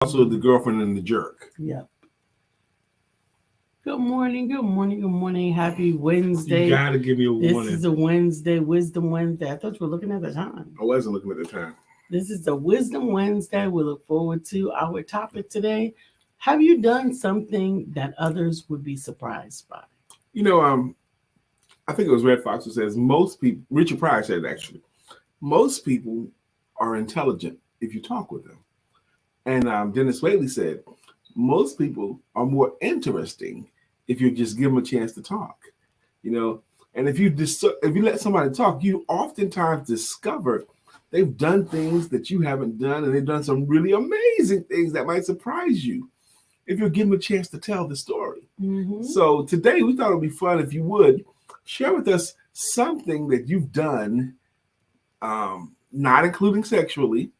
Also, the girlfriend and the jerk. Yep. Good morning, good morning, good morning. Happy Wednesday. You gotta give me a This warning. is a Wednesday, Wisdom Wednesday. I thought you were looking at the time. I wasn't looking at the time. This is a Wisdom Wednesday. We look forward to our topic today. Have you done something that others would be surprised by? You know, I think it was Red Fox who says most people, Richard Pryor said actually, most people are intelligent if you talk with them. And Dennis Whaley said, most people are more interesting if you just give them a chance to talk. You know, and if you let somebody talk, you oftentimes discover they've done things that you haven't done, and they've done some really amazing things that might surprise you if you give them a chance to tell the story. Mm-hmm. So today we thought it would be fun if you would share with us something that you've done, not including sexually,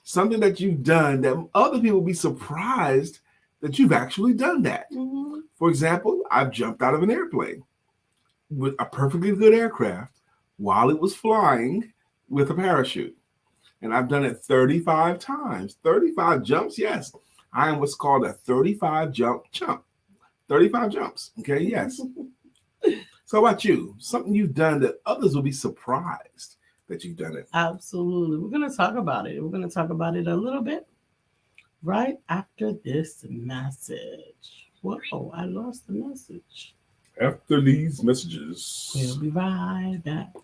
something that you've done that other people will be surprised that you've actually done that. Mm-hmm. For example, I've jumped out of an airplane with a perfectly good aircraft while it was flying with a parachute. And I've done it 35 times. 35 jumps, yes. I am what's called a 35 jump chump. 35 jumps, okay, yes. So how about you? Something you've done that others will be surprised that you've done it. Absolutely. We're going to talk about it. We're going to talk about it a little bit right after this message. Whoa, I lost the message. After these messages. We'll be right back.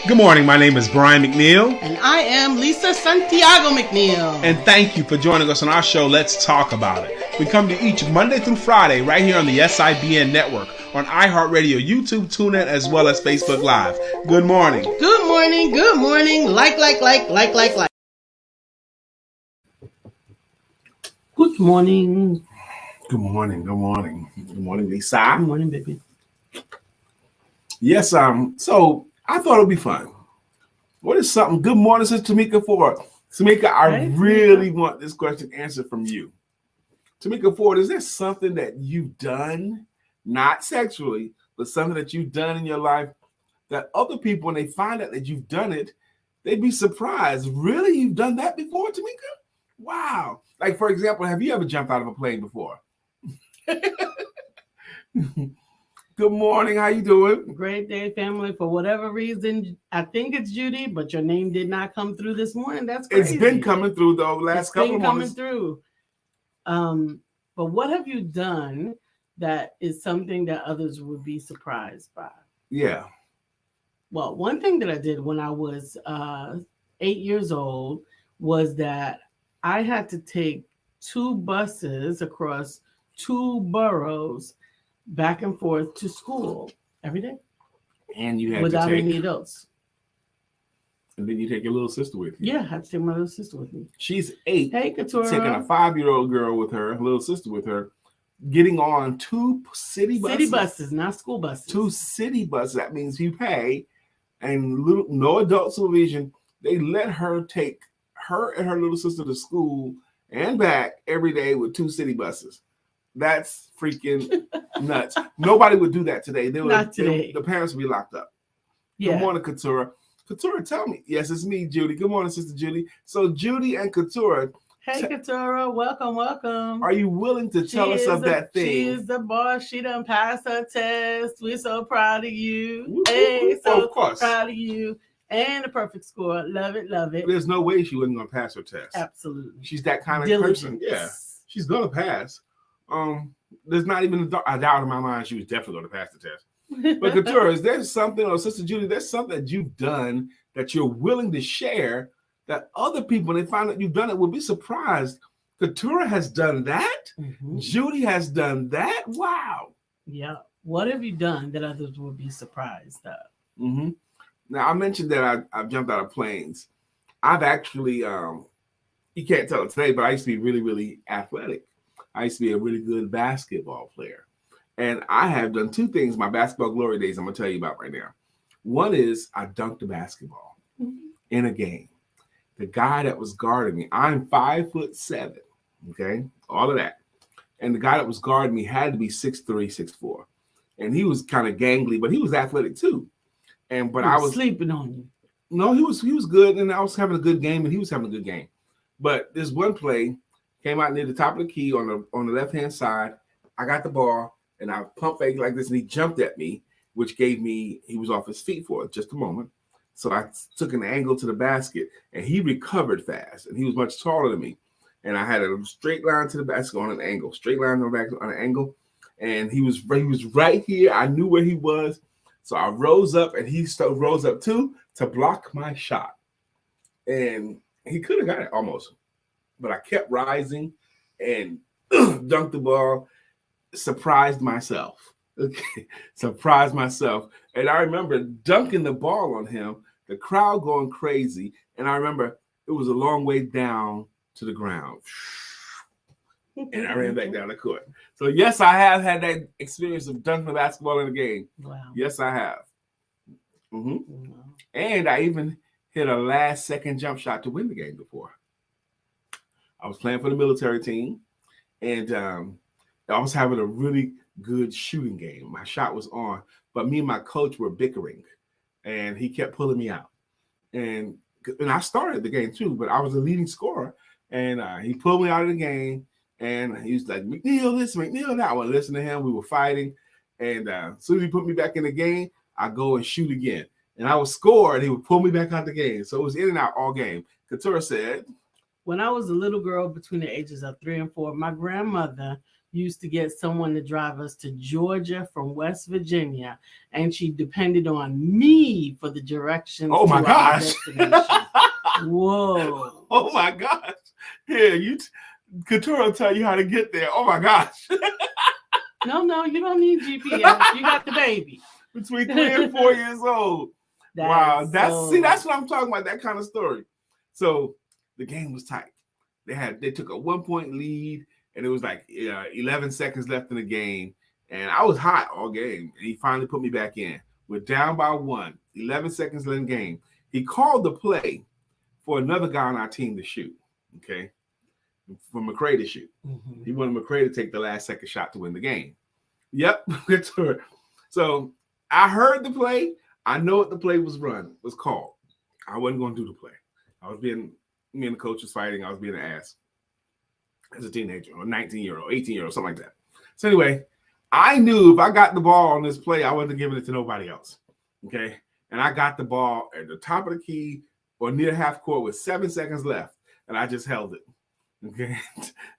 Good morning. My name is Brian McNeill. And I am Lisa Santiago McNeill. And thank you for joining us on our show, Let's Talk About It. We come to each Monday through Friday right here on the SIBN network, on iHeartRadio, YouTube, TuneIn, as well as Facebook Live. Good morning. Good morning. Good morning. Like. Good morning. Good morning. Good morning. Good morning, Lisa. Good morning, baby. Yes, so I thought it'd be fun. What is something? Good morning, Sister Tamika Ford. Tamika, I really want this question answered from you. Tamika Ford, is there something that you've done, not sexually, but something that you've done in your life that other people, when they find out that you've done it, they'd be surprised? Really? You've done that before, Tamika? Wow. Like, for example, have you ever jumped out of a plane before? Good morning. How you doing? Great day, family. For whatever reason, I think it's Judy, but your name did not come through this morning. That's crazy. It's been coming through the last couple of months. It's been coming through. But what have you done that is something that others would be surprised by? Yeah. Well, one thing that I did when I was 8 years old was that I had to take 2 buses across 2 boroughs back and forth to school every day. And you had without to take any adults. And then you take your little sister with you. Yeah, I had to take my little sister with me. She's 8. Hey, Katura. Taking a 5-year-old girl with her, little sister with her, getting on 2 city buses. City buses, not school buses. 2 city buses. That means you pay, and no adult supervision. They let her take her and her little sister to school and back every day with 2 city buses. That's freaking nuts. Nobody would do that today. Not today. The parents would be locked up. Yeah. Good morning, Katura. Katura, tell me. Yes, it's me, Judy. Good morning, Sister Judy. So Judy and Katura. Hey, Katura. Welcome. Are you willing to tell us of that thing? She is the boss. She done passed her test. We're so proud of you. Woo, hey, so of course. Proud of you. And a perfect score. Love it. There's no way she wasn't going to pass her test. Absolutely. She's that kind of Diligence. person. Yeah. She's going to pass. There's not even a doubt in my mind she was definitely going to pass the test. But Katura, is there something, or Sister Judy, there's something that you've done that you're willing to share that other people, when they find out you've done it, will be surprised? Katura has done that. Mm-hmm. Judy has done that. Wow. Yeah. What have you done that others will be surprised at? Mm-hmm. Now, I mentioned that I've jumped out of planes. I've actually, you can't tell it today, but I used to be really, really athletic. I used to be a really good basketball player. And I have done 2 things, my basketball glory days, I'm going to tell you about right now. One is I dunked a basketball in a game. The guy that was guarding me, I'm 5'7", okay, all of that. And the guy that was guarding me had to be 6'3", 6'4". And he was kind of gangly, but he was athletic too. But I was sleeping on you. No, he was good, and I was having a good game, and he was having a good game. But this one play came out near the top of the key on the left hand side. I got the ball, and I pump fake like this, and he jumped at me, which gave me he was off his feet for just a moment. So I took an angle to the basket, and he recovered fast, and he was much taller than me. And I had a straight line to the basket on an angle, straight line to the back on an angle, and he was right here. I knew where he was, so I rose up, and he rose up too to block my shot. And he could have got it almost, but I kept rising and dunked the ball, surprised myself. Okay, surprised myself. And I remember dunking the ball on him, the crowd going crazy. And I remember it was a long way down to the ground. And I ran back down the court. So yes, I have had that experience of dunking the basketball in a game. Wow. Yes, I have. Wow. And I even hit a last-second jump shot to win the game before. I was playing for the military team, and I was having a really good shooting game. My shot was on, but me and my coach were bickering, and he kept pulling me out. And I started the game too, but I was the leading scorer, and he pulled me out of the game, and he was like, McNeill this, McNeill that. I wouldn't listen to him. We were fighting, and as soon as he put me back in the game, I go and shoot again. And I would score, and he would pull me back out the game. So it was in and out all game. Couture said, when I was a little girl between the ages of 3 and 4, my grandmother used to get someone to drive us to Georgia from West Virginia, and she depended on me for the directions. Oh my gosh! Whoa! Oh my gosh! Here, Couture will tell you how to get there. Oh my gosh! No, you don't need GPS. You got the baby. Between 3 and 4 years old. Wow, that's what I'm talking about. That kind of story. So the game was tight. They took a 1-point lead, and it was like 11 seconds left in the game, and I was hot all game. And he finally put me back in. We're down by 1, 11 seconds in the game. He called the play for another guy on our team to shoot. Okay, for McCray to shoot. Mm-hmm. He wanted McCray to take the last second shot to win the game. Yep. So I heard the play. I know what the play was called. I wasn't going to do the play. Me and the coach was fighting. I was being an ass as a teenager, or 19-year-old, 18-year-old, something like that. So anyway, I knew if I got the ball on this play, I wasn't giving it to nobody else. Okay. And I got the ball at the top of the key or near half court with 7 seconds left. And I just held it. Okay.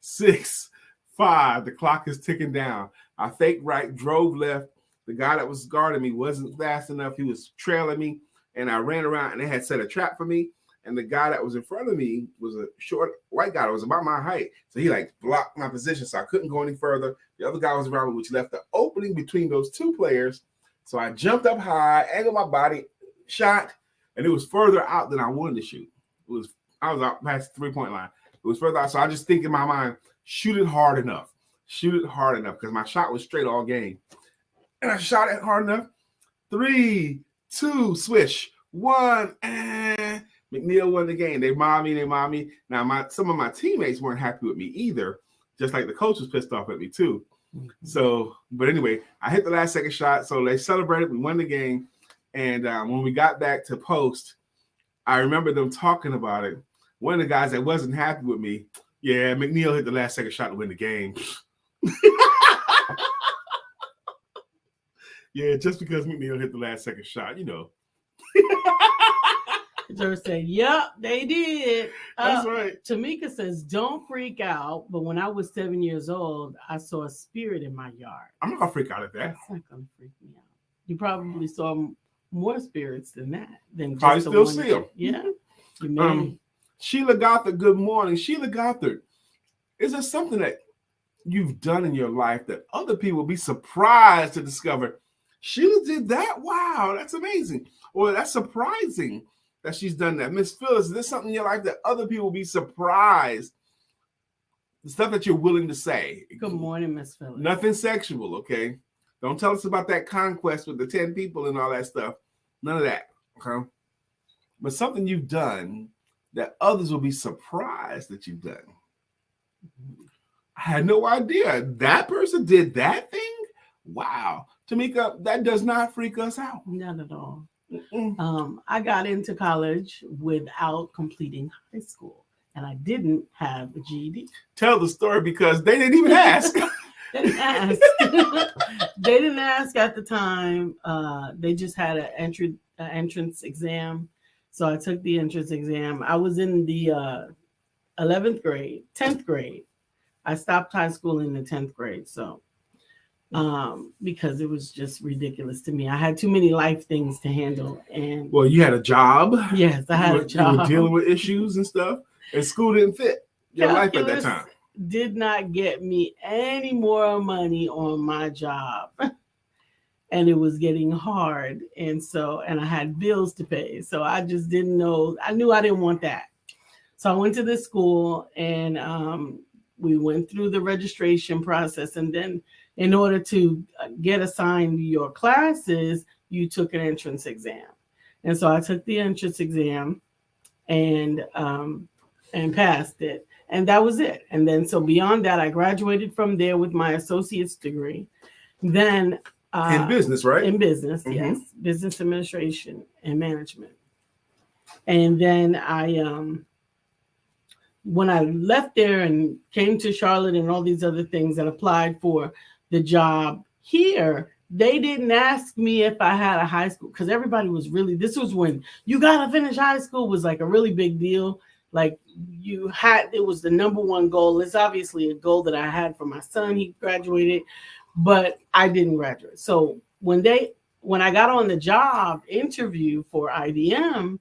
6, 5. The clock is ticking down. I faked right, drove left. The guy that was guarding me wasn't fast enough. He was trailing me, and I ran around, and they had set a trap for me. And the guy that was in front of me was a short white guy that was about my height. So he blocked my position, so I couldn't go any further. The other guy was around me, which left the opening between those two players. So I jumped up high, angled my body, shot, and it was further out than I wanted to shoot. I was out past the 3-point line. It was further out, so I just think in my mind, shoot it hard enough, because my shot was straight all game. And I shot it hard enough. 3, 2, swish. 1, and McNeill won the game. They mobbed me. Now, some of my teammates weren't happy with me either, just like the coach was pissed off at me too. Mm-hmm. So, but anyway, I hit the last second shot. So they celebrated. We won the game. And when we got back to post, I remember them talking about it. One of the guys that wasn't happy with me, yeah, McNeill hit the last second shot to win the game. Yeah, just because McNeill hit the last second shot, Couture said, yep, they did. That's right. Tamika says, don't freak out. But when I was 7 years old, I saw a spirit in my yard. I'm not going to freak out at that. That's not going to freak me out. You probably saw more spirits than that. Probably still see them. Yeah. You may. Sheila Gothard, good morning. Sheila Gothard, is there something that you've done in your life that other people will be surprised to discover? Sheila did that? Wow, that's amazing. Or that's surprising that she's done that. Miss Phyllis, is there something in your life that other people will be surprised? The stuff that you're willing to say. Good morning, Miss Phyllis. Nothing sexual, okay? Don't tell us about that conquest with the 10 people and all that stuff. None of that, okay? But something you've done that others will be surprised that you've done. I had no idea that person did that thing. Wow. Tamika, that does not freak us out. Not at all. I got into college without completing high school, and I didn't have a GED. Tell the story because they didn't even ask. They didn't ask. They didn't ask at the time. They just had an entrance exam. So I took the entrance exam. I was in the 11th grade, 10th grade. I stopped high school in the 10th grade. So because it was just ridiculous to me. I had too many life things to handle. And well, you had a job. Yes, I had a job. You were dealing with issues and stuff, and school didn't fit your life at that time. Did not get me any more money on my job. And it was getting hard. And I had bills to pay. So I just didn't know. I knew I didn't want that. So I went to this school and we went through the registration process. And then in order to get assigned your classes, you took an entrance exam. And so I took the entrance exam and passed it. And that was it. And then so beyond that, I graduated from there with my associate's degree. Then in business, right? In business, yes. Business administration and management. And then when I left there and came to Charlotte and all these other things and applied for the job here, they didn't ask me if I had a high school because everybody was this was when you got to finish high school was like a really big deal. Like it was the number one goal. It's obviously a goal that I had for my son. He graduated, but I didn't graduate. So when I got on the job interview for IBM,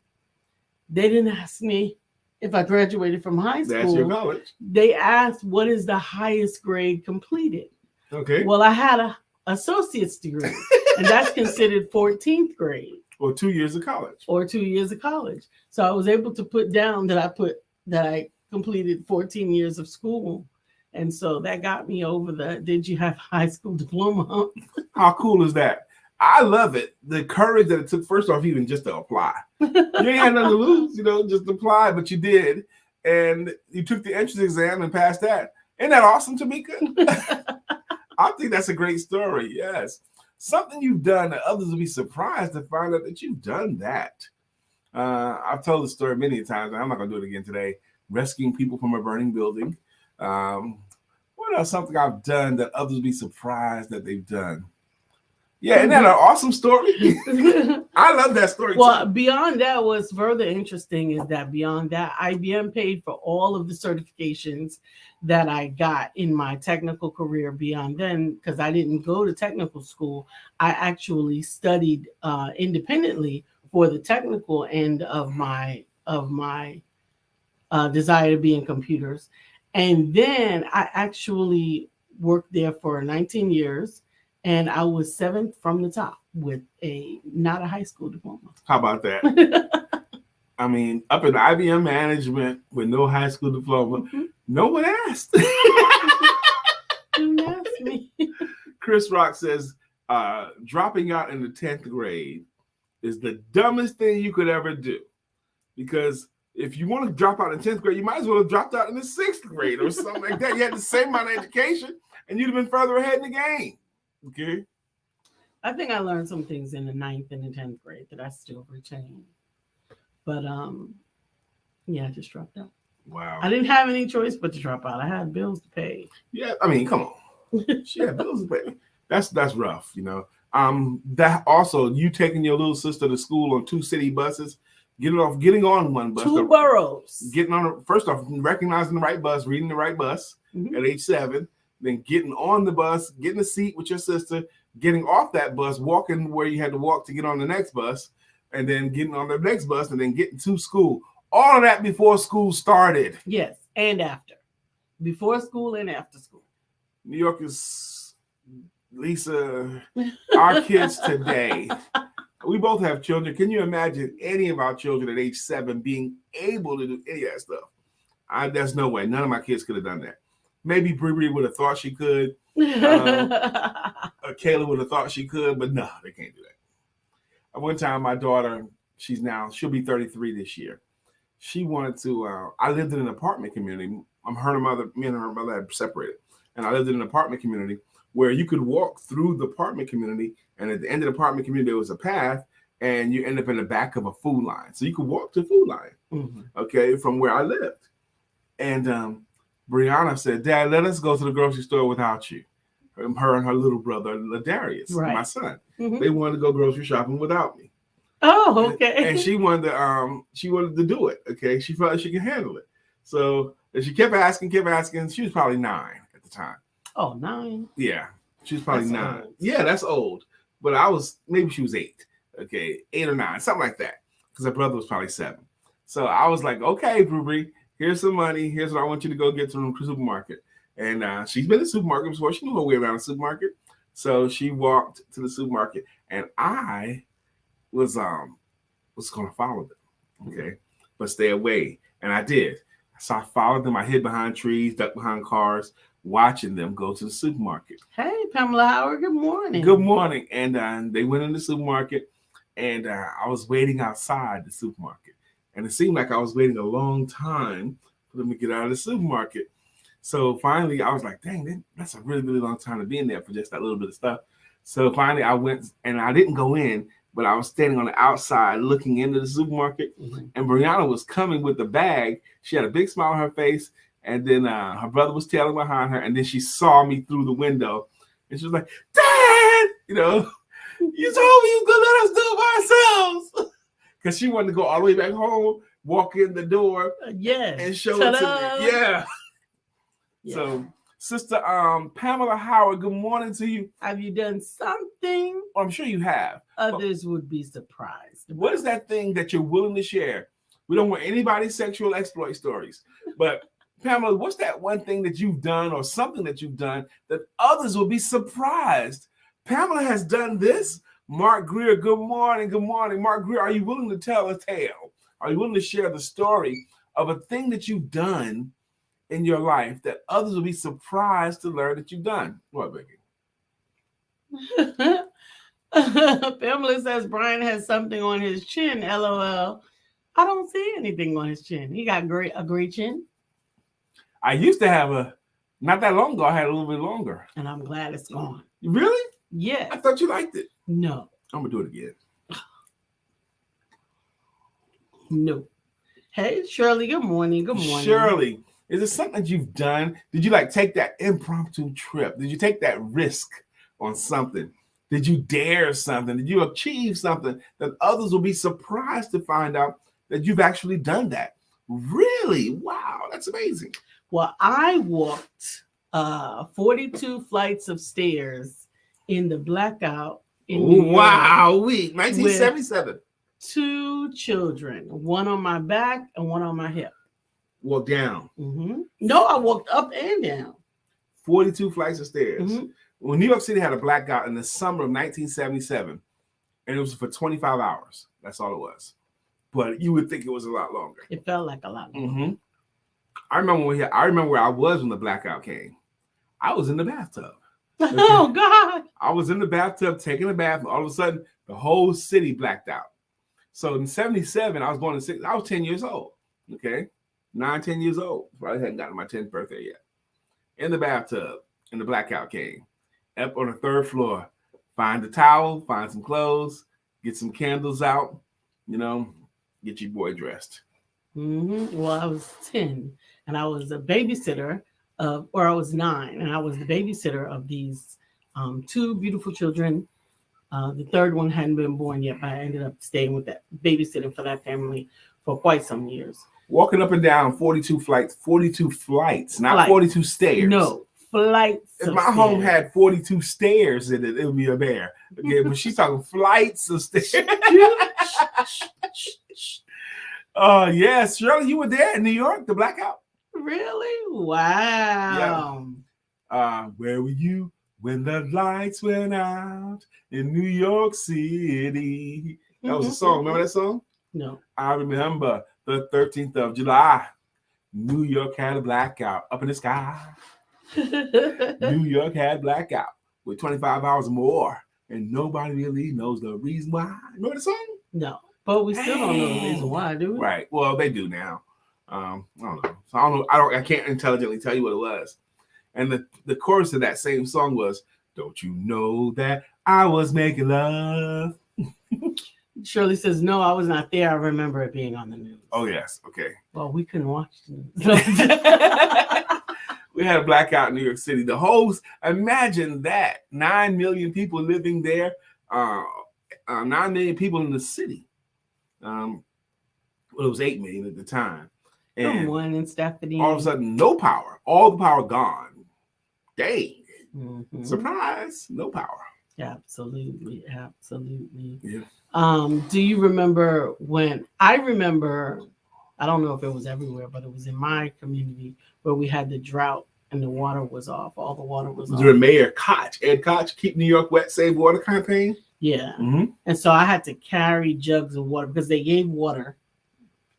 they didn't ask me if I graduated from high school. That's your college. They asked, what is the highest grade completed? Okay. Well, I had an associate's degree, and that's considered 14th grade. Or 2 years of college. So I was able to put down that I completed 14 years of school. And so that got me over did you have high school diploma? How cool is that? I love it. The courage that it took, first off, even just to apply. You ain't had nothing to lose, just apply, but you did. And you took the entrance exam and passed that. Isn't that awesome, Tamika? I think that's a great story, yes. Something you've done that others will be surprised to find out that you've done that. I've told the story many times, and I'm not going to do it again today. Rescuing people from a burning building. What else? Something I've done that others will be surprised that they've done. Yeah, isn't that an awesome story? I love that story. Well, beyond that, what's further interesting is that beyond that, IBM paid for all of the certifications that I got in my technical career beyond then, because I didn't go to technical school. I actually studied independently for the technical end of my desire to be in computers. And then I actually worked there for 19 years. And I was 7th from the top with not a high school diploma. How about that? I mean, up in IBM management with no high school diploma, no one asked. Didn't ask me. Chris Rock says, dropping out in the 10th grade is the dumbest thing you could ever do. Because if you want to drop out in 10th grade, you might as well have dropped out in the 6th grade or something like that. You had the same amount of education and you'd have been further ahead in the game. Okay. I think I learned some things in the 9th and the 10th grade that I still retain. But I just dropped out. Wow. I didn't have any choice but to drop out. I had bills to pay. Yeah, I mean, come on. She had bills to pay. That's rough, That also, you taking your little sister to school on 2 city buses, getting on one bus. 2 boroughs. First off, recognizing the right bus, reading the right bus at age 7. Then getting on the bus, getting a seat with your sister, getting off that bus, walking where you had to walk to get on the next bus, and then getting on the next bus, and then getting to school. All of that before school started. Yes, and after. Before school and after school. New York is, Lisa, our kids today. We both have children. Can you imagine any of our children at age 7 being able to do any of that stuff? There's no way. None of my kids could have done that. Maybe Bree would have thought she could. Kayla would have thought she could, but no, they can't do that. At one time, my daughter, she'll be 33 this year. she wanted to. I lived in an apartment community. Her mother, me and her mother had separated, and I lived in an apartment community where you could walk through the apartment community, and at the end of the apartment community there was a path, and you end up in the back of a food line, so you could walk to the food line. Mm-hmm. Okay, from where I lived, and Brianna said, "Dad, let us go to the grocery store without you." Her and her little brother, Ladarius, Right. my son, Mm-hmm. they wanted to go grocery shopping without me. Oh, okay. And she wanted to do it. Okay, she felt like she could handle it. So she kept asking. She was probably 9 at the time. Oh, 9. Yeah, she was probably That's 9. old. Yeah, that's old. But maybe she was 8. Okay, 8 or 9, something like that. Because her brother was probably 7. So I was like, okay, Ruby, here's some money. Here's what I want you to go get to the supermarket. And she's been to the supermarket before. She knew her way around the supermarket. So she walked to the supermarket, and I was going to follow them, okay, but stay away. And I did. So I followed them. I hid behind trees, ducked behind cars, watching them go to the supermarket. Hey, Pamela Howard. Good morning. Good morning. And they went in the supermarket, and I was waiting outside the supermarket, and it seemed like I was waiting a long time for them to get out of the supermarket. So finally, I was like, dang, that's a really, really long time to be in there for just that little bit of stuff. So finally, I went, and I didn't go in, but I was standing on the outside looking into the supermarket. Mm-hmm. And Brianna was coming with the bag. She had a big smile on her face. And then her brother was tailing behind her. And then she saw me through the window. And she was like, Dad, you told me you was going to let us do it by ourselves. Because she wanted to go all the way back home, walk in the door, and show it to me. Yeah. So, Sister Pamela Howard, good morning to you. Have you done something? Oh, I'm sure you have. Others would be surprised. What is that thing that you're willing to share? We don't want anybody's sexual exploit stories. But, Pamela, what's that one thing that you've done or something that you've done that others will be surprised? Pamela has done this. Mark Greer, good morning. Good morning. Mark Greer, are you willing to tell a tale? Are you willing to share the story of a thing that you've done in your life that others will be surprised to learn that you've done? What, Becky? Pamela says Brian has something on his chin. LOL. I don't see anything on his chin. He got a great chin. I used to have not that long ago, I had a little bit longer. And I'm glad it's gone. Really? Yes. I thought you liked it. No. I'm going to do it again. No. Hey, Shirley, good morning. Good morning. Shirley, is it something that you've done? Did you take that impromptu trip? Did you take that risk on something? Did you dare something? Did you achieve something that others will be surprised to find out that you've actually done that? Really? Wow, that's amazing. Well, I walked 42 flights of stairs in the blackout in New York. Wow, 1977. 2 children, one on my back and one on my hip. Walk down. Mm-hmm. No, I walked up and down. 42 flights of stairs. Mm-hmm. Well, New York City had a blackout in the summer of 1977, and it was for 25 hours. That's all it was. But you would think it was a lot longer. It felt like a lot longer. Mm-hmm. I remember where I was when the blackout came. I was in the bathtub. Okay? Oh, God. I was in the bathtub taking a bath, and all of a sudden, the whole city blacked out. So in 77, I was born in 6. I was 10 years old. Okay, 9, 10 years old. Probably hadn't gotten my 10th birthday yet. In the bathtub, and the blackout came. Up on the 3rd floor, find a towel, find some clothes, get some candles out, get your boy dressed. Mm-hmm. Well, I was 10, and I was a babysitter or I was 9, and I was the babysitter of these 2 beautiful children. The 3rd one hadn't been born yet, but I ended up staying with that, babysitting for that family for quite some years. Walking up and down 42 flights, not 42 stairs. No, flights. If my home had 42 stairs in it, it would be a bear. Okay, but she's talking flights of stairs. Yes, Shirley, you were there in New York, the blackout. Really? Wow. Yeah. Where were you when the lights went out in New York City? That was a song. Remember that song? No. I remember the 13th of July. New York had a blackout up in the sky. New York had blackout with 25 hours more, and nobody really knows the reason why. Remember the song? No. But we still don't know the reason why, do we? Right. Well, they do now. I don't know. So I don't know. I can't intelligently tell you what it was. And the chorus of that same song was, "Don't you know that I was making love?" Shirley says, "No, I was not there. I remember it being on the news." Oh yes. Okay. Well, we couldn't watch the news. We had a blackout in New York City. The whole, imagine that, 9 million people living there, 9 million people in the city. Well, it was 8 million at the time. And Good morning, Stephanie. all of a sudden, no power. All the power gone. Dang. Mm-hmm. Surprise, no power. Absolutely, absolutely. Yeah. Do you remember when I don't know if it was everywhere, but it was in my community where we had the drought and the water was off. All the water was off. During Mayor Koch, Ed Koch, Keep New York Wet, Save Water campaign. Yeah. Mm-hmm. And so I had to carry jugs of water because they gave water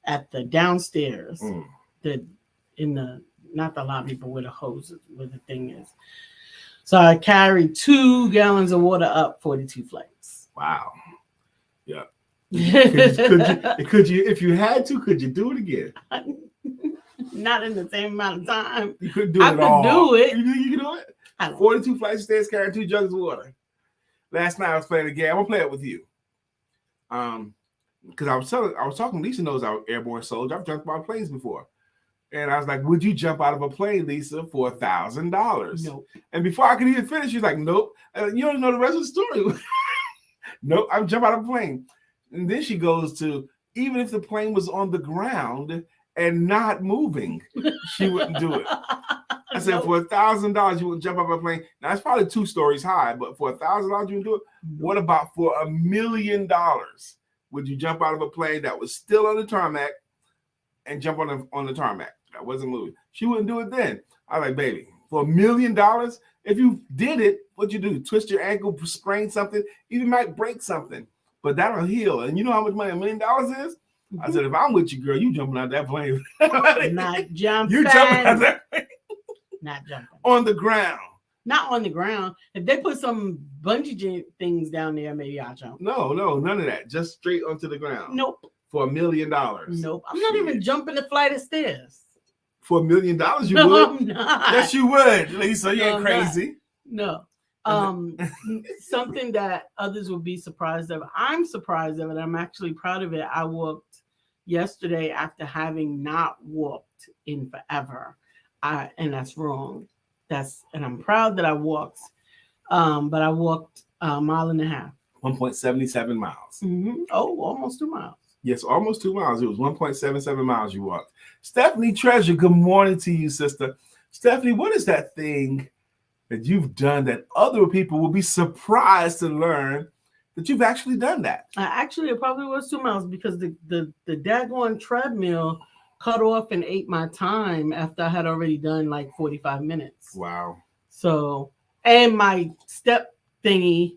at the downstairs, not the lobby, but where the hose, where the thing is. So I carried 2 gallons of water up 42 flights. Wow. Yeah. Could you, if you had to, could you do it again? Not in the same amount of time. You couldn't do it all. Do it. You can do it? 42 flights of stairs carrying 2 jugs of water. Last night I was playing a game. I'm gonna play it with you. Because I was talking, Lisa knows I'm airborne soldier. I've jumped out of planes before. And I was like, would you jump out of a plane, Lisa, for $1,000? Nope. And before I could even finish, she's like, nope. You don't know the rest of the story. Nope, I'm jump out of a plane. And then she goes to, even if the plane was on the ground and not moving, she wouldn't do it. I said, for $1,000, you wouldn't jump out of a plane. Now, it's probably 2 stories high, but for $1,000, you wouldn't do it? What about for $1 million? Would you jump out of a plane that was still on the tarmac and jump on the tarmac? That wasn't moving. She wouldn't do it then. I was like, baby, for $1 million, if you did it, what'd you do? Twist your ankle, sprain something, even might break something, but that'll heal. And you know how much money $1 million is? Mm-hmm. I said, if I'm with you, girl, you jumping out that plane. Not jumping. You jumping out that plane. Not jumping. On the ground. Not on the ground. If they put some bungee things down there, maybe I'll jump. No, none of that. Just straight onto the ground. Nope. For $1 million. Nope. I'm not even jumping the flight of stairs. For $1 million, you would? I'm not. Yes, you would, Lisa. You ain't crazy. No. Something that others would be surprised of. I'm surprised of it. I'm actually proud of it. I walked yesterday after having not walked in forever. And that's wrong. And I'm proud that I walked. But I walked a mile and a half. 1.77 miles. Mm-hmm. Oh, almost 2 miles. Yes, almost 2 miles. It was 1.77 miles you walked. Stephanie Treasure, good morning to you, sister. Stephanie, what is that thing that you've done that other people will be surprised to learn that you've actually done that? Actually, it probably was 2 miles because the daggone treadmill cut off and ate my time after I had already done like 45 minutes. Wow. So, and my step thingy,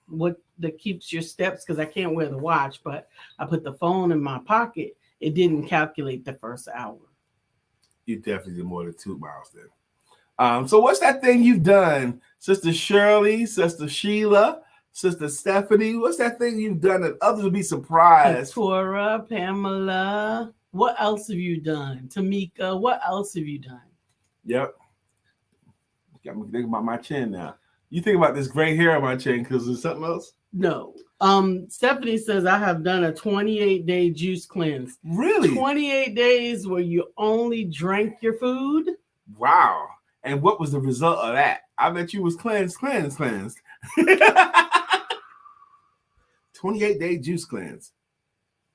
what that keeps your steps, because I can't wear the watch, but I put the phone in my pocket. It didn't calculate the first hour. You definitely did more than 2 miles then. So what's that thing you've done, Sister Shirley, Sister Sheila, Sister Stephanie? What's that thing you've done that others would be surprised? Tora, Pamela, what else have you done? Tamika, what else have you done? Yep. Got me thinking about my chin now. You think about this gray hair on my chin because there's something else? No. Stephanie says I have done a 28-day juice cleanse. Really? 28 days where you only drank your food? Wow. And what was the result of that? I bet you was cleansed. 28-day juice cleanse.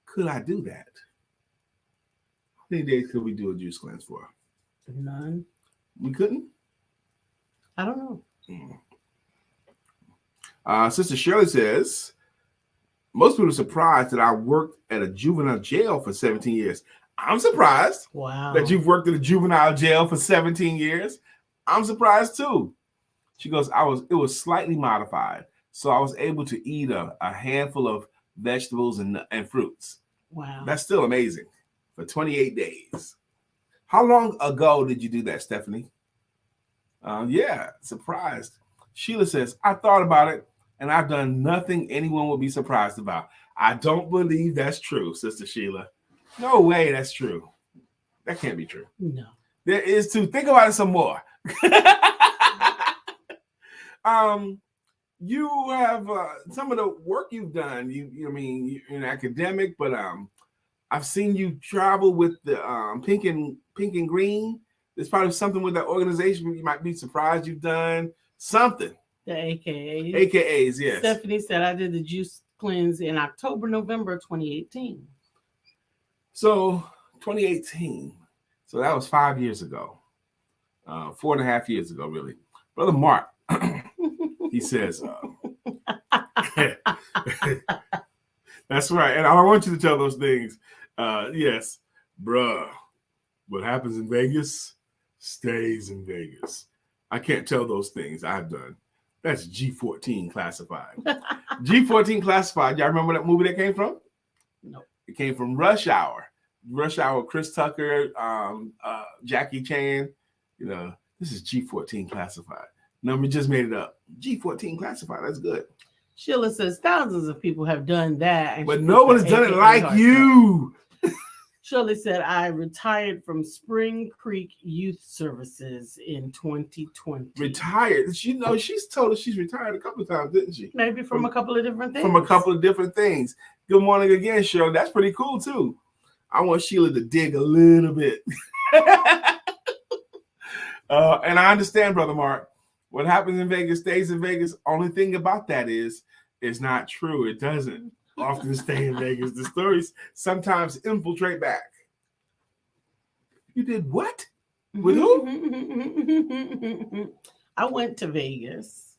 Could I do that? How many days could we do a juice cleanse for? None. We couldn't? I don't know. Sister Shirley says, most people are surprised that I worked at a juvenile jail for 17 years. I'm surprised that you've worked at a juvenile jail for 17 years. I'm surprised too. She goes, it was slightly modified. So I was able to eat a handful of vegetables and fruits. Wow. That's still amazing for 28 days. How long ago did you do that, Stephanie? Yeah, surprised. Sheila says, I thought about it and I've done nothing anyone would be surprised about. I don't believe that's true, Sister Sheila. No way that's true. That can't be true. No. There is too. Think about it some more. You have some of the work you've done. I mean, you're an academic, but I've seen you travel with the pink and green. There's probably something with that organization you might be surprised you've done. Something. The AKAs. AKAs, yes. Stephanie said I did the juice cleanse in October, November 2018. So 2018. So that was 5 years ago. 4.5 years ago, really. Brother Mark, he says, that's right. And I want you to tell those things. Yes, bruh, what happens in Vegas stays in Vegas. I can't tell those things I've done. That's G14 classified. G14 classified. Y'all remember that movie that came from? No. It came from Rush Hour. Rush Hour, Chris Tucker, Jackie Chan. You know, this is G14 classified. Number just made it up. G14 classified. That's good. Sheila says thousands of people have done that. But no one has done it like you. Shirley said, I retired from Spring Creek Youth Services in 2020. Retired? You know, she's told us she's retired a couple of times, didn't she? Maybe from a couple of different things. From a couple of different things. Good morning again, Shirley. That's pretty cool, too. I want Sheila to dig a little bit. And I understand, Brother Mark. What happens in Vegas stays in Vegas. Only thing about that is, it's not true. It doesn't often stay in Vegas. The stories sometimes infiltrate back. You did what? With who? I went to Vegas.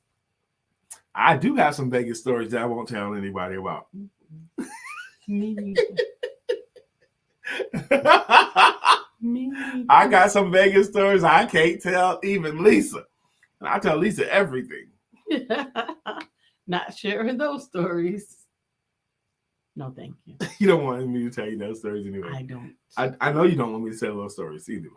I do have some Vegas stories that I won't tell anybody about. I got some Vegas stories I can't tell even Lisa. And I tell Lisa everything. Not sharing those stories. No, thank you. You don't want me to tell you those stories anyway. I don't. I know you don't want me to tell those stories either.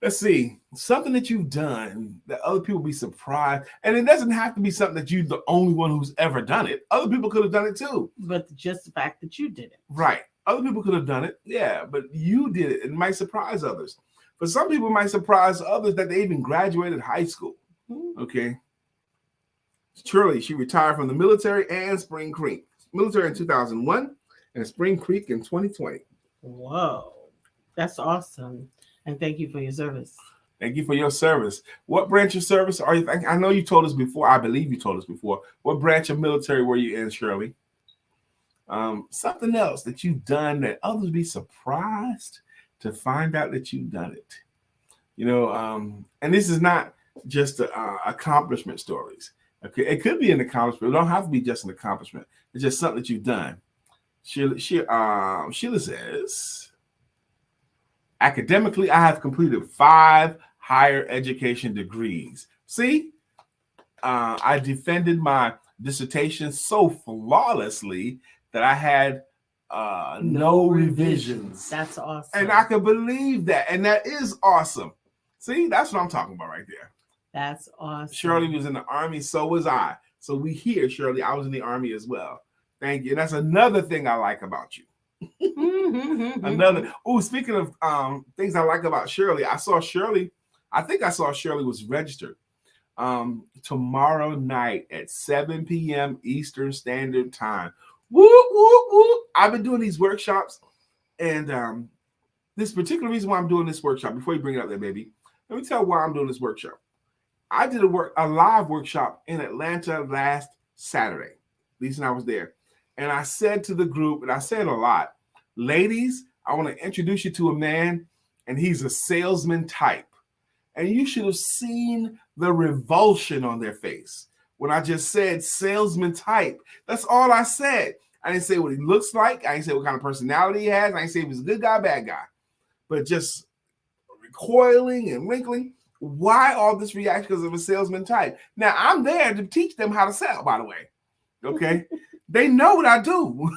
Let's see. Something that you've done that other people be surprised. And it doesn't have to be something that you're the only one who's ever done it. Other people could have done it too. But just the fact that you did it. Right. Other people could have done it. Yeah, but you did it. It might surprise others. But some people might surprise others that they even graduated high school. Okay. Shirley, she retired from the military and Spring Creek. Military in 2001 and Spring Creek in 2020. Whoa. That's awesome. And thank you for your service. Thank you for your service. What branch of service are you? I know you told us before. I believe you told us before. What branch of military were you in, Shirley? Something else that you've done that others be surprised to find out that you've done it. You know, and this is not just accomplishment stories. Okay, it could be an accomplishment. It don't have to be just an accomplishment. It's just something that you've done. Sheila says, academically, I have completed 5 higher education degrees. See, I defended my dissertation so flawlessly that I had no revisions. That's awesome. And I can believe that. And that is awesome. See, that's what I'm talking about right there. That's awesome. Shirley was in the Army, so was I. So we hear, Shirley, I was in the Army as well. Thank you. And that's another thing I like about you. Speaking of things I like about Shirley, I think I saw Shirley was registered tomorrow night at 7 p.m. Eastern Standard Time. Whoop, whoop, whoop. I've been doing these workshops, and this particular reason why I'm doing this workshop, before you bring it up there, baby, let me tell you why I'm doing this workshop. I did a live workshop in Atlanta last Saturday. Lisa and I was there. And I said to the group, and I said a lot, ladies, I want to introduce you to a man, and he's a salesman type. And you should have seen the revulsion on their face when I just said salesman type. That's all I said. I didn't say what he looks like. I didn't say what kind of personality he has. I didn't say if he's a good guy, bad guy. But just recoiling and wrinkling. Why all this reaction? Because of a salesman type. Now, I'm there to teach them how to sell, by the way. Okay? They know what I do.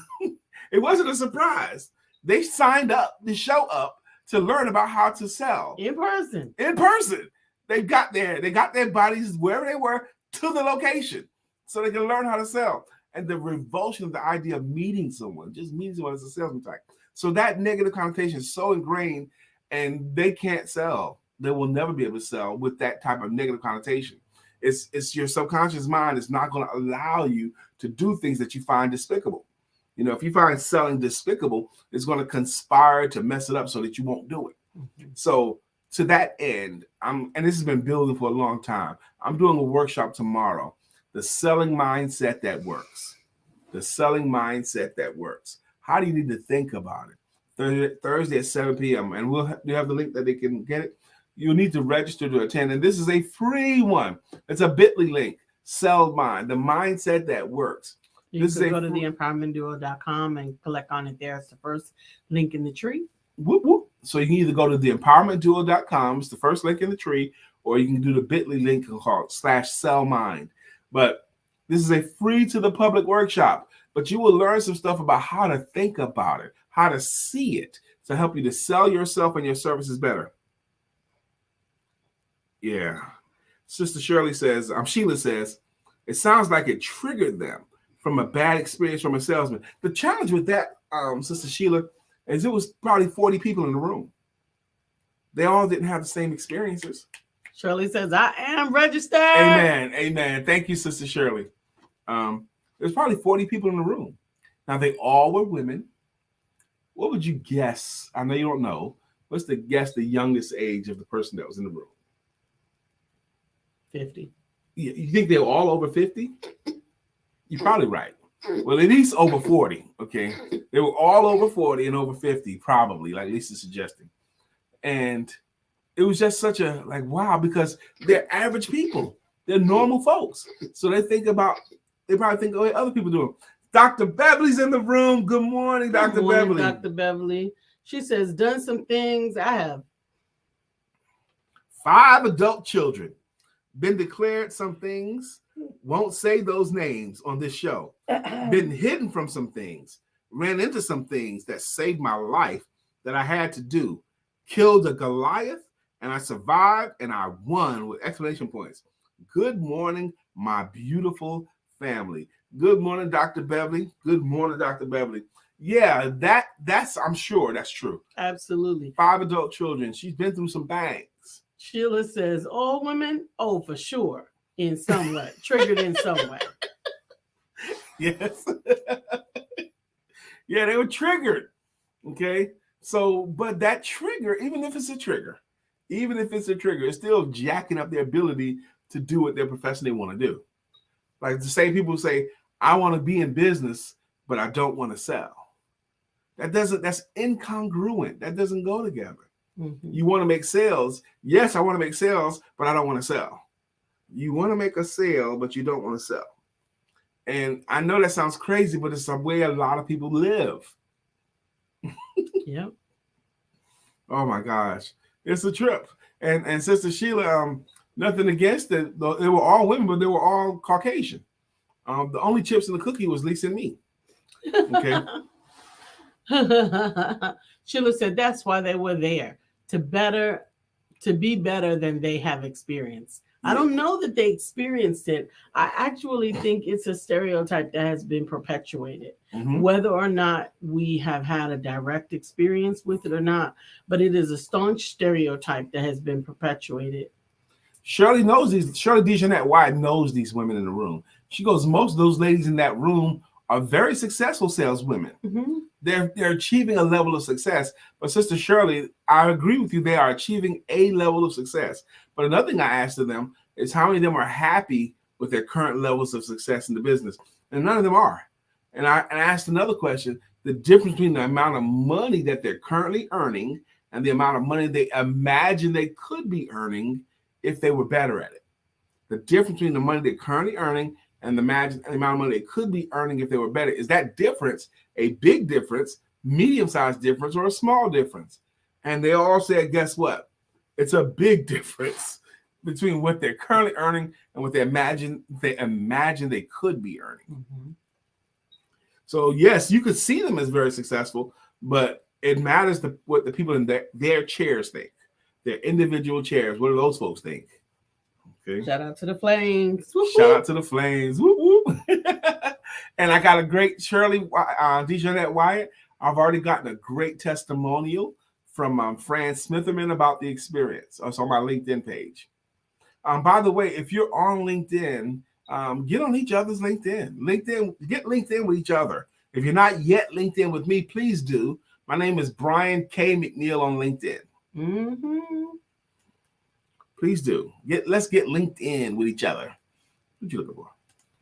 It wasn't a surprise. They signed up to show up to learn about how to sell. In person. In person. They got their bodies wherever they were to the location so they can learn how to sell. and the revulsion of the idea of meeting someone, just meeting someone as a salesman type. So that negative connotation is so ingrained, and they can't sell. They will never be able to sell with that type of negative connotation. It's your subconscious mind is not going to allow you to do things that you find despicable. You know, if you find selling despicable, it's going to conspire to mess it up so that you won't do it. Mm-hmm. So to that end, and this has been building for a long time, I'm doing a workshop tomorrow, the selling mindset that works. The selling mindset that works. How do you need to think about it? Thursday at 7 p.m. And you have the link that they can get it. You need to register to attend. And this is a free one. It's a bit.ly link. Sell Mind, the mindset that works. You can go to theempowermentduo.com and click on it there. It's the first link in the tree. Whoop, whoop. So you can either go to theempowermentduo.com, it's the first link in the tree, or you can do the bit.ly link called /sellmind. But this is a free to the public workshop, but you will learn some stuff about how to think about it, how to see it, to help you to sell yourself and your services better. Yeah. Sister Sheila says, it sounds like it triggered them from a bad experience from a salesman. The challenge with that, Sister Sheila, is it was probably 40 people in the room. They all didn't have the same experiences. Shirley says, I am registered. Amen. Amen. Thank you, Sister Shirley. There's probably 40 people in the room. Now, they all were women. What would you guess? I know you don't know. What's the youngest age of the person that was in the room? 50. You think they were all over 50? You're probably right. Well, at least over 40, okay? They were all over 40 and over 50, probably, like Lisa's suggesting. And it was just such a, like, wow, because they're average people. They're normal folks. So they probably think, oh, other people do it. Dr. Beverly's in the room. Good morning, Dr. Beverly. Dr. Beverly. She says, done some things. I have 5 adult children. Been declared some things. Won't say those names on this show. Been hidden from some things. Ran into some things that saved my life that I had to do. Killed a Goliath, and I survived, and I won with exclamation points. Good morning, my beautiful family. Good morning, Dr. Beverly. Good morning, Dr. Beverly. Yeah, that's I'm sure that's true. Absolutely. 5 adult children. She's been through some bangs. Sheila says, all women, oh, for sure, in some way, triggered in some way. Yes. Yeah, they were triggered. Okay. So, but that trigger, even if it's a trigger, it's still jacking up their ability to do what their profession they want to do. Like the same people who say, I want to be in business, but I don't want to sell. That's incongruent. That doesn't go together. Mm-hmm. You want to make sales. Yes, I want to make sales, but I don't want to sell. You want to make a sale, but you don't want to sell. And I know that sounds crazy, but it's the way a lot of people live. Yep. Oh my gosh. It's a trip. And Sister Sheila, nothing against it. They were all women, but they were all Caucasian. The only chips in the cookie was Lisa and me. Okay. Sheila said that's why they were there, to be better than they have experienced. Yeah. I don't know that they experienced it. I actually think it's a stereotype that has been perpetuated, whether or not we have had a direct experience with it or not, but it is a staunch stereotype that has been perpetuated. Shirley DeJeanette White knows these women in the room. She goes, most of those ladies in that room are very successful saleswomen. Mm-hmm. They're achieving a level of success. But Sister Shirley, I agree with you. They are achieving a level of success. But another thing I asked of them is how many of them are happy with their current levels of success in the business. And none of them are. And I asked another question, the difference between the amount of money that they're currently earning and the amount of money they imagine they could be earning if they were better at it. The difference between the money they're currently earning and the amount of money they could be earning if they were better. Is that difference a big difference, medium-sized difference, or a small difference? And they all said, guess what? It's a big difference between what they're currently earning and what they imagine they could be earning. Mm-hmm. So yes, you could see them as very successful, but it matters what the people in their chairs think, their individual chairs. What do those folks think? Okay. Shout out to the Flames. Shout out to the Flames. Whoop, whoop. And I got a great Dejanette Wyatt. I've already gotten a great testimonial from Fran Smitherman about the experience. It's on my LinkedIn page. By the way, if you're on LinkedIn, get on each other's LinkedIn. Get LinkedIn with each other. If you're not yet LinkedIn with me, please do. My name is Brian K. McNeill on LinkedIn. Mm-hmm. Please do. Let's get LinkedIn with each other. What you looking for?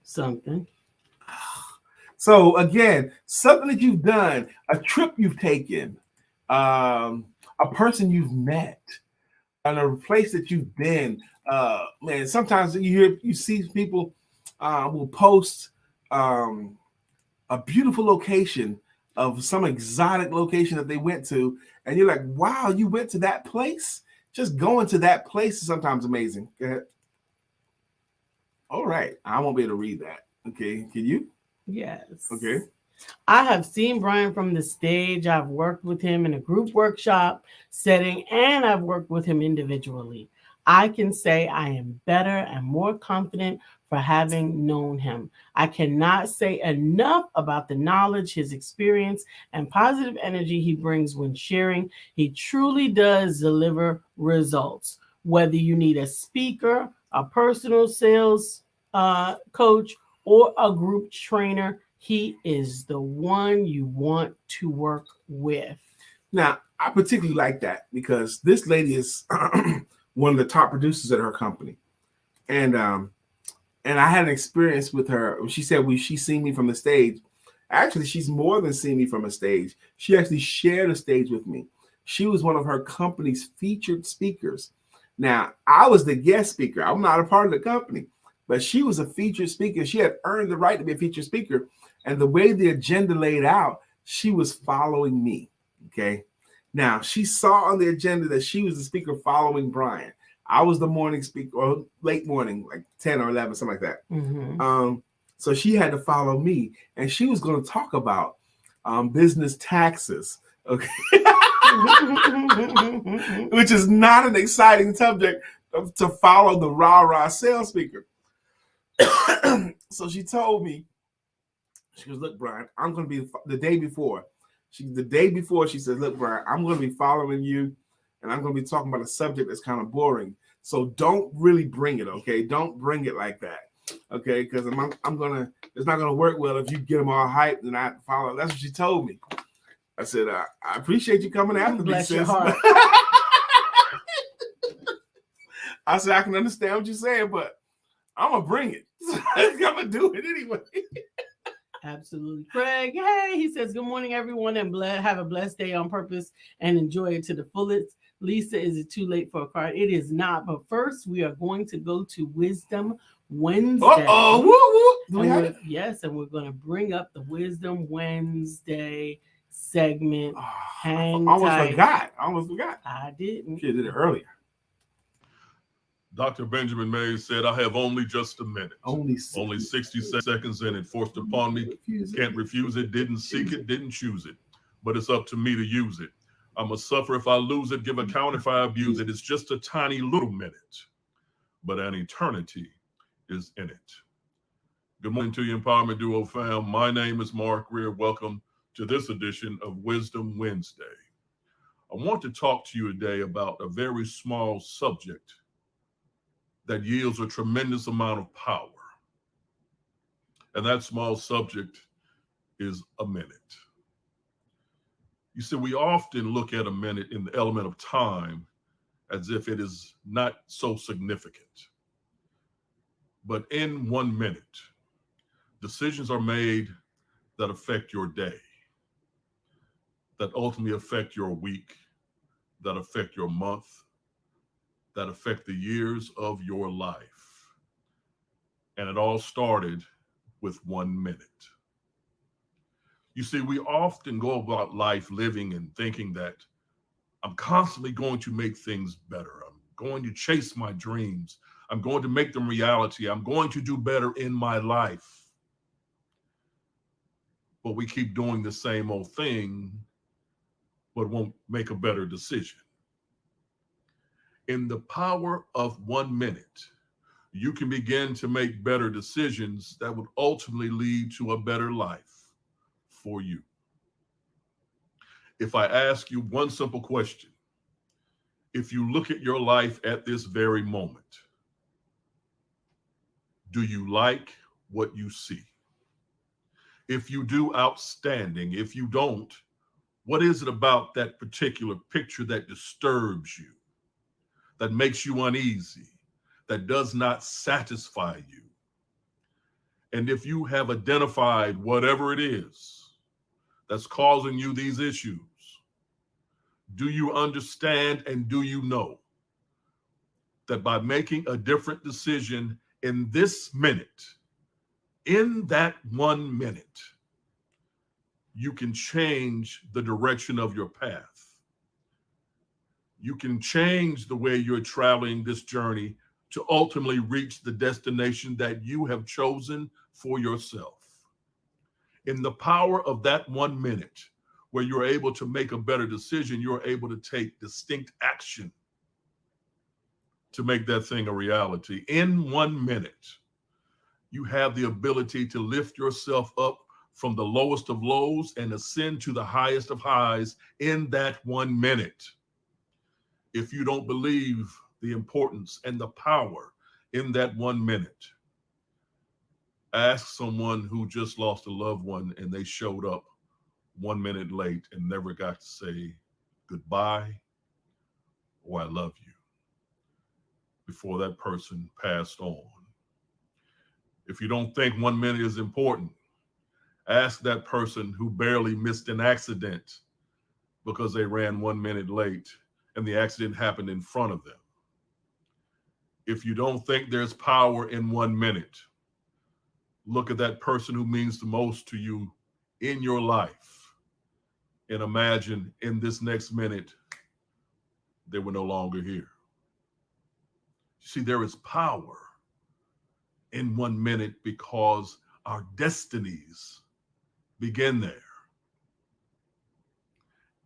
Something. So again, something that you've done, a trip you've taken, a person you've met, and a place that you've been. Man, sometimes you see people will post a beautiful location of some exotic location that they went to, and you're like, wow, you went to that place? Just going to that place is sometimes amazing. Go ahead. All right. I won't be able to read that. Okay. Can you? Yes. Okay. I have seen Brian from the stage. I've worked with him in a group workshop setting, and I've worked with him individually. I can say I am better and more confident for having known him. I cannot say enough about the knowledge, his experience, and positive energy he brings when sharing. He truly does deliver results. Whether you need a speaker, a personal sales coach, or a group trainer, he is the one you want to work with. Now, I particularly like that because this lady is one of the top producers at her company. And I had an experience with her. She said she's seen me from the stage. Actually, she's more than seen me from a stage. She actually shared a stage with me. She was one of her company's featured speakers. Now, I was the guest speaker. I'm not a part of the company, but she was a featured speaker. She had earned the right to be a featured speaker. And the way the agenda laid out, she was following me. Okay. Now, she saw on the agenda that she was the speaker following Brian. I was the morning speaker, or late morning, like 10 or 11, something like that. Mm-hmm. So she had to follow me, and she was going to talk about business taxes, okay, which is not an exciting subject to follow the rah-rah sales speaker. So she told me, she goes, look, Brian, I'm going to be the day before. She said, look, Brian, I'm going to be following you, and I'm going to be talking about a subject that's kind of boring. So don't really bring it, okay? Don't bring it like that, okay? Because it's not gonna work well if you get them all hyped and I follow. That's what she told me. I said, I appreciate you coming after me, sis. Your heart. I said, I can understand what you're saying, but I'm gonna bring it. I'm gonna do it anyway. Absolutely. Craig, hey, he says, good morning, everyone, and have a blessed day on purpose and enjoy it to the fullest. Lisa, is it too late for a card? It is not. But first, we are going to go to Wisdom Wednesday. Yes, and we're going to bring up the Wisdom Wednesday segment. I almost forgot. I didn't. She did it earlier. Dr. Benjamin Mays said, I have only just a minute. Only 60 seconds in it, forced upon me. Can't refuse it, didn't seek it, didn't choose it. But it's up to me to use it. I must suffer if I lose it, give account if I abuse it. It's just a tiny little minute, but an eternity is in it. Good morning to you, Empowerment Duo fam. My name is Mark Greer. Welcome to this edition of Wisdom Wednesday. I want to talk to you today about a very small subject that yields a tremendous amount of power. And that small subject is a minute. You see, we often look at a minute in the element of time as if it is not so significant. But in 1 minute, decisions are made that affect your day, that ultimately affect your week, that affect your month, that affect the years of your life. And it all started with 1 minute. You see, we often go about life living and thinking that I'm constantly going to make things better. I'm going to chase my dreams. I'm going to make them reality. I'm going to do better in my life. But we keep doing the same old thing, but won't make a better decision. In the power of 1 minute, you can begin to make better decisions that would ultimately lead to a better life for you. If I ask you one simple question, if you look at your life at this very moment, do you like what you see? If you do, outstanding. If you don't, what is it about that particular picture that disturbs you, that makes you uneasy, that does not satisfy you? And if you have identified whatever it is that's causing you these issues, do you understand and do you know that by making a different decision in this minute, in that 1 minute, you can change the direction of your path? You can change the way you're traveling this journey to ultimately reach the destination that you have chosen for yourself. In the power of that 1 minute, where you're able to make a better decision, you're able to take distinct action to make that thing a reality. In 1 minute, you have the ability to lift yourself up from the lowest of lows and ascend to the highest of highs in that 1 minute. If you don't believe the importance and the power in that 1 minute, ask someone who just lost a loved one and they showed up 1 minute late and never got to say goodbye or I love you before that person passed on. If you don't think 1 minute is important, ask that person who barely missed an accident because they ran 1 minute late and the accident happened in front of them. If you don't think there's power in 1 minute, look at that person who means the most to you in your life and imagine in this next minute, they were no longer here. You see, there is power in 1 minute because our destinies begin there.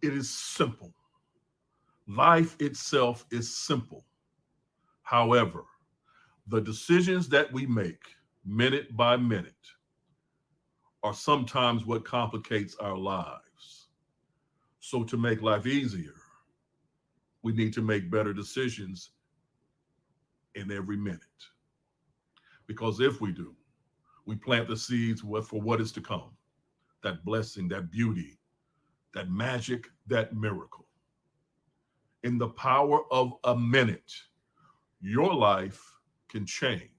It is simple. Life itself is simple. However, the decisions that we make minute by minute are sometimes what complicates our lives. So to make life easier, we need to make better decisions in every minute. Because if we do, we plant the seeds for what is to come, that blessing, that beauty, that magic, that miracle. In the power of a minute, your life can change.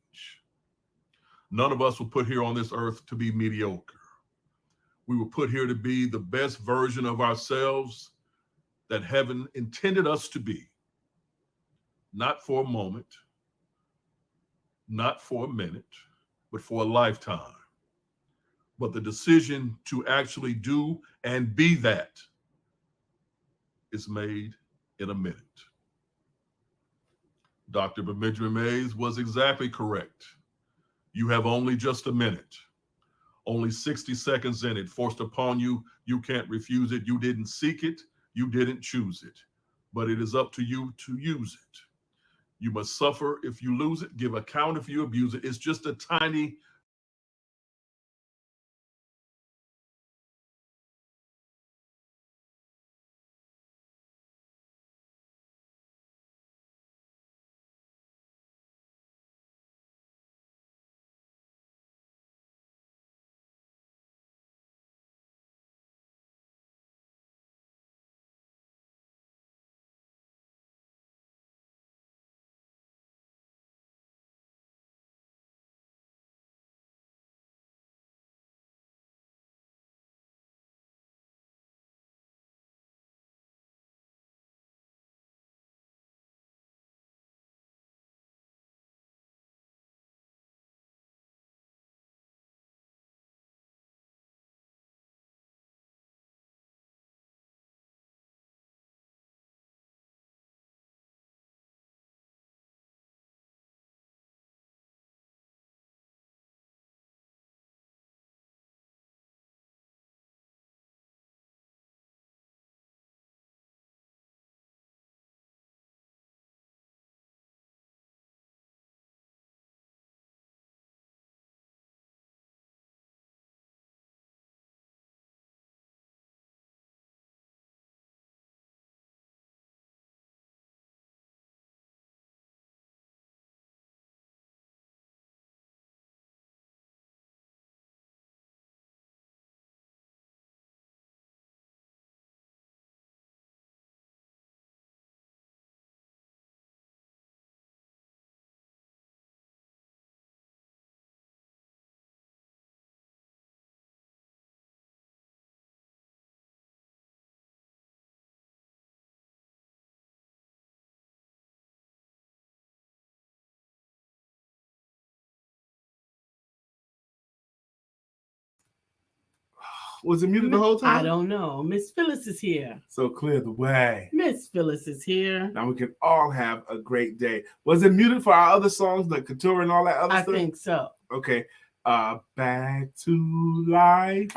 None of us were put here on this earth to be mediocre. We were put here to be the best version of ourselves that heaven intended us to be. Not for a moment, not for a minute, but for a lifetime. But the decision to actually do and be that is made in a minute. Dr. Benjamin Mays was exactly correct. You have only just a minute, only 60 seconds in it, forced upon you. You can't refuse it. You didn't seek it. You didn't choose it. But it is up to you to use it. You must suffer if you lose it, give account if you abuse it. It's just a tiny Was it muted the whole time? I don't know. Miss Phyllis is here. So clear the way. Miss Phyllis is here. Now we can all have a great day. Was it muted for our other songs, like Couture and all that other stuff? I think so. Okay. Back to life.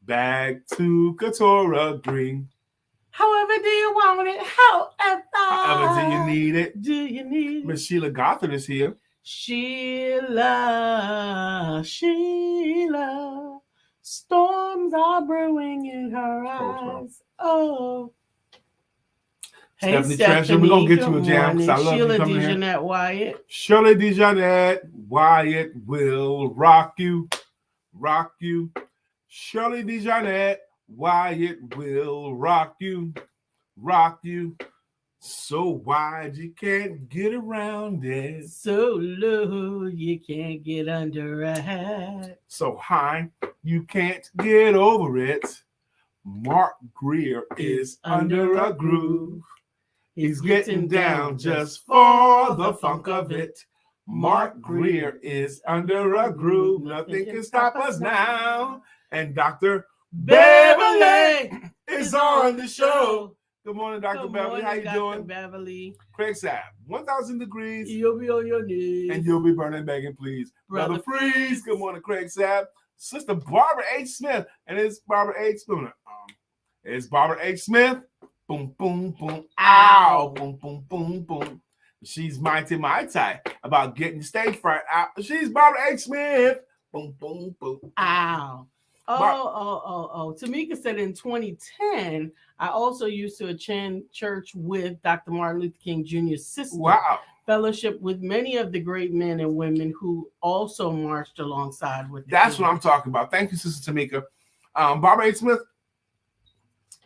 Back to Couture Green. However do you want it? However do you need it? Do you need it? Miss Sheila Gothard is here. Sheila, storms are brewing in her eyes. Oh. Hey, Stephanie Treasure, we're going to get you a jam because I love Sheila you coming Dejanette here. Wyatt. Shirley Dejanette Wyatt will rock you, rock you. Shirley Dejanette Wyatt will rock you, rock you. So wide you can't get around it. So low you can't get under a hat. So high you can't get over it. Mark Greer is under a groove. He's getting down just for the funk of it. Mark Greer is under a groove. Nothing can stop us now. And Dr. Beverly is on the show. Good morning, Dr. Good Beverly. morning, How you Dr. doing? Beverly. Craig Sapp, 1,000 degrees. You'll be on your knees. And you'll be burning, begging, please. Brother Freeze. Good morning, Craig Sapp. Sister Barbara H. Smith. And it's Barbara H. Spooner. It's Barbara H. Smith. Boom, boom, boom. Ow. Boom, boom, boom, boom. She's mighty about getting stage fright out. She's Barbara H. Smith. Boom, boom, boom. Ow. Oh. Tamika said in 2010, I also used to attend church with Dr. Martin Luther King Jr.'s sister. Wow. Fellowship with many of the great men and women who also marched alongside with. That's what I'm talking about. Thank you, Sister Tamika. Barbara H. Smith,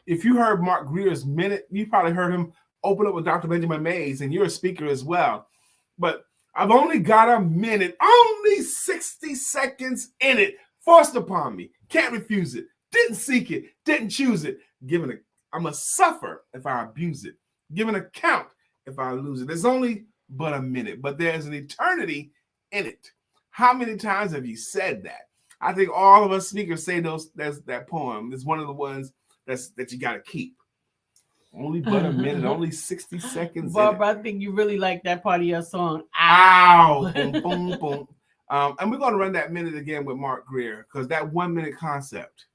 if you heard Mark Greer's minute, you probably heard him open up with Dr. Benjamin Mays, and you're a speaker as well. But I've only got a minute, only 60 seconds in it, forced upon me. Can't refuse it. Didn't seek it. Didn't choose it. I'm a suffer if I abuse it. Give an account if I lose it. There's only but a minute, but there's an eternity in it. How many times have you said that? I think all of us speakers say that poem is one of the ones that you got to keep. Only but a minute, only 60 seconds. Barbara, I think you really like that part of your song. Ow! Boom, boom, boom. And we're going to run that minute again with Mark Greer because that 1 minute concept,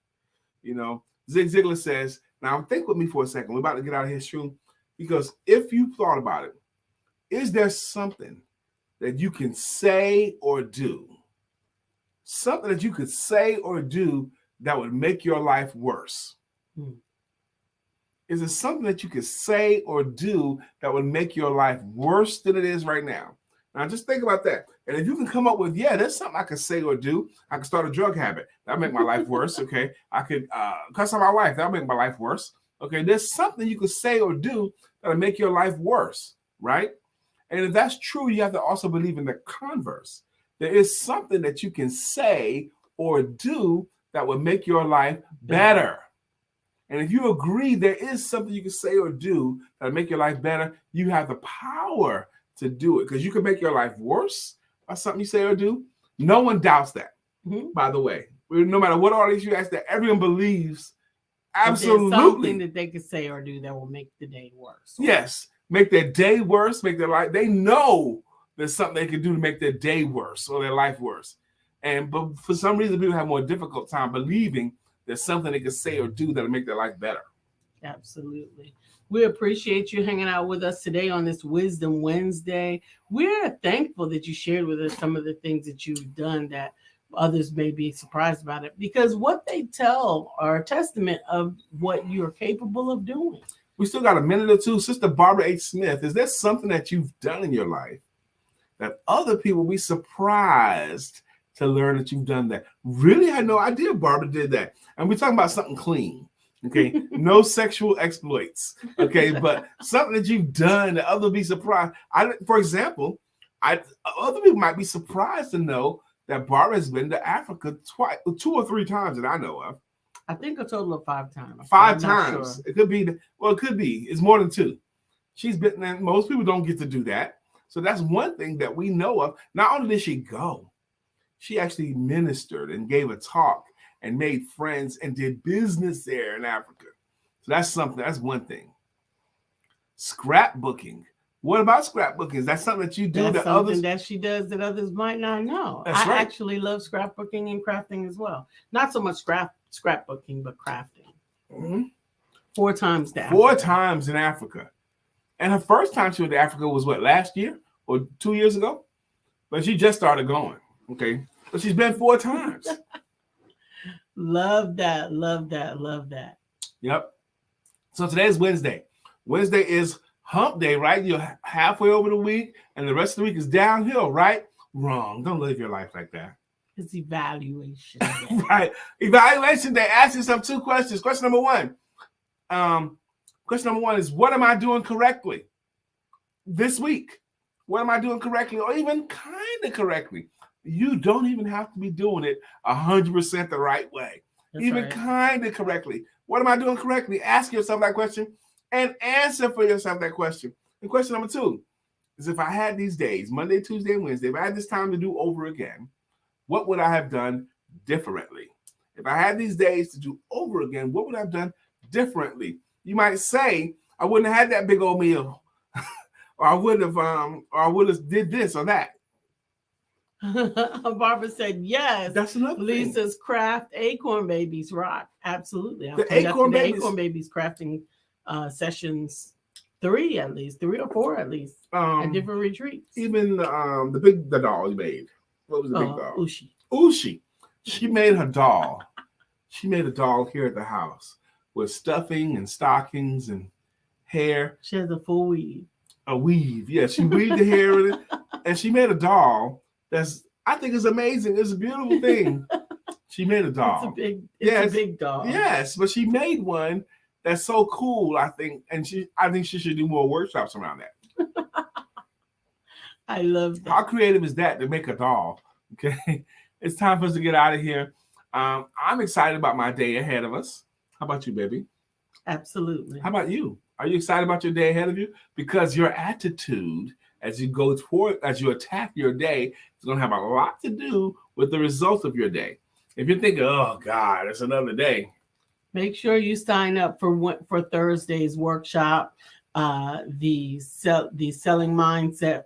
Zig Ziglar says, now think with me for a second. We're about to get out of here soon because if you thought about it, is there something that you can say or do? Something that you could say or do that would make your life worse? Is it something that you could say or do that would make your life worse than it is right now? Now, just think about that. And if you can come up with, there's something I could say or do. I could start a drug habit. That'll make my life worse, okay? I could cuss out my wife. That'll make my life worse, okay? There's something you could say or do that'll make your life worse, right? And if that's true, you have to also believe in the converse. There is something that you can say or do that would make your life better. And if you agree there is something you can say or do that'll make your life better, you have the power to do it because you can make your life worse by something you say or do. No one doubts that, by the way. No matter what audience you ask, that everyone believes absolutely something that they could say or do that will make the day worse. Yes, make their day worse, make their life. They know there's something they can do to make their day worse or their life worse. But for some reason, people have more difficult time believing there's something they can say or do that'll make their life better. Absolutely. We appreciate you hanging out with us today on this Wisdom Wednesday. We're thankful that you shared with us some of the things that you've done that others may be surprised about it, because what they tell are a testament of what you're capable of doing. We still got a minute or two. Sister Barbara H. Smith, is there something that you've done in your life that other people will be surprised to learn that you've done that? Really had no idea Barbara did that. And we're talking about something clean. Okay, no sexual exploits. Okay, but something that you've done that others will be surprised. For example, other people might be surprised to know that Barbara has been to Africa 2 or 3 times that I know of. I think a total of 5 times. 5 times. Sure. It could be. Well, it could be. It's more than 2. She's been there. Most people don't get to do that. So that's one thing that we know of. Not only did she go, she actually ministered and gave a talk and made friends and did business there in Africa. So that's something. That's one thing. Scrapbooking. What about scrapbooking? Is that something that you do That's that something others? that she does that others might not know. That's I right. actually love scrapbooking and crafting as well. Not so much scrapbooking, but crafting. Mm-hmm. 4 times to 4 Africa. times in Africa. And her first time she went to Africa was what, last year or 2 years ago? But she just started going. Okay. But she's been 4 times. Love that. Love that. Love that. Yep. So today is Wednesday. Wednesday is hump day, right? You're halfway over the week, and the rest of the week is downhill, right? Wrong. Don't live your life like that. It's evaluation. Right. Evaluation day. Ask yourself 2 questions. Question number 1. Question number 1 is, what am I doing correctly this week? What am I doing correctly, or even kind of correctly? You don't even have to be doing it 100% the right way. That's even right. kind of correctly. What am I doing correctly? Ask yourself that question and answer for yourself that question. And question number 2 is, if I had these days, Monday, Tuesday, and Wednesday, if I had this time to do over again, what would I have done differently? If I had these days to do over again, what would I have done differently? You might say, I wouldn't have had that big old meal, or I would have did this or that. Barbara said yes. That's another Lisa's craft Acorn Babies rock. Absolutely. The Acorn Babies. Acorn Babies crafting sessions 3 or 4 at least at different retreats. Even the doll you made. What was the big doll? Ushi. She made her doll. She made a doll here at the house with stuffing and stockings and hair. She has a full weave. A weave. Yeah, she weaved the hair in it. And she made a doll I think is amazing. It's a beautiful thing. She made a doll. It's a big doll. Yes, but she made one that's so cool, I think. And I think she should do more workshops around that. I love that. How creative is that, to make a doll? Okay. It's time for us to get out of here. I'm excited about my day ahead of us. How about you, baby? Absolutely. How about you? Are you excited about your day ahead of you? Because your attitude as you attack your day is going to have a lot to do with the results of your day. If you're thinking, oh God, it's another day, make sure you sign up for Thursday's workshop, the Selling Mindset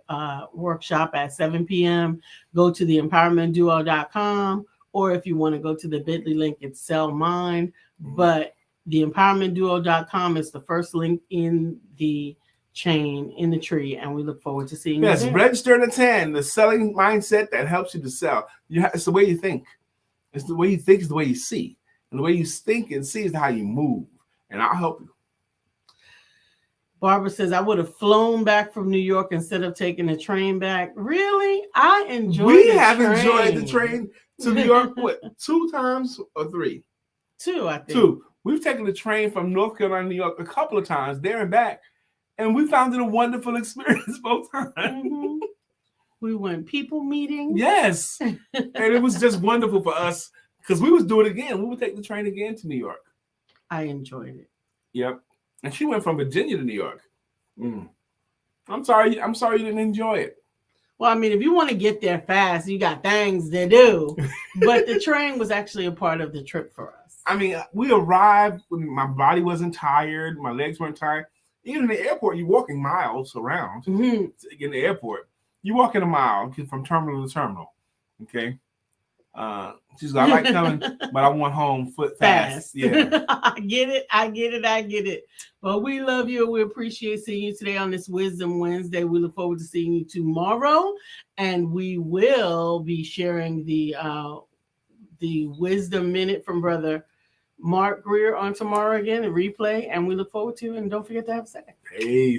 workshop at 7 p.m. Go to the empowermentduo.com, or if you want to go to the bit.ly link, it's Sell Mind. Mm-hmm. But the empowermentduo.com is the first link in the chain, in the tree, and we look forward to seeing you. Yes, register and attend the selling mindset that helps you to sell. It's the way you think. It's the way you think is the way you see. And the way you think and see is how you move. And I'll help you. Barbara says, I would have flown back from New York instead of taking the train back. Really? I enjoyed enjoyed the train to New York, what, 2 times or 3? 2, I think. 2. We've taken the train from North Carolina to New York a couple of times, there and back. And we found it a wonderful experience both times. Mm-hmm. We went people meeting. Yes. And it was just wonderful for us because we would do it again. We would take the train again to New York. I enjoyed it. Yep. And she went from Virginia to New York. I'm sorry you didn't enjoy it. Well, I mean, if you want to get there fast, you got things to do. But the train was actually a part of the trip for us. I mean, we arrived when my body wasn't tired. My legs weren't tired. Even in the airport, you're walking miles around. Mm-hmm. In the airport, you walk in a mile from terminal to terminal. Okay. She's like, I like coming, but I want home fast. Yeah. I get it. Well, we love you. We appreciate seeing you today on this Wisdom Wednesday. We look forward to seeing you tomorrow, and we will be sharing the Wisdom Minute from Brother Mark Greer on tomorrow again, a replay, and we look forward to it. And don't forget to have sex. Peace.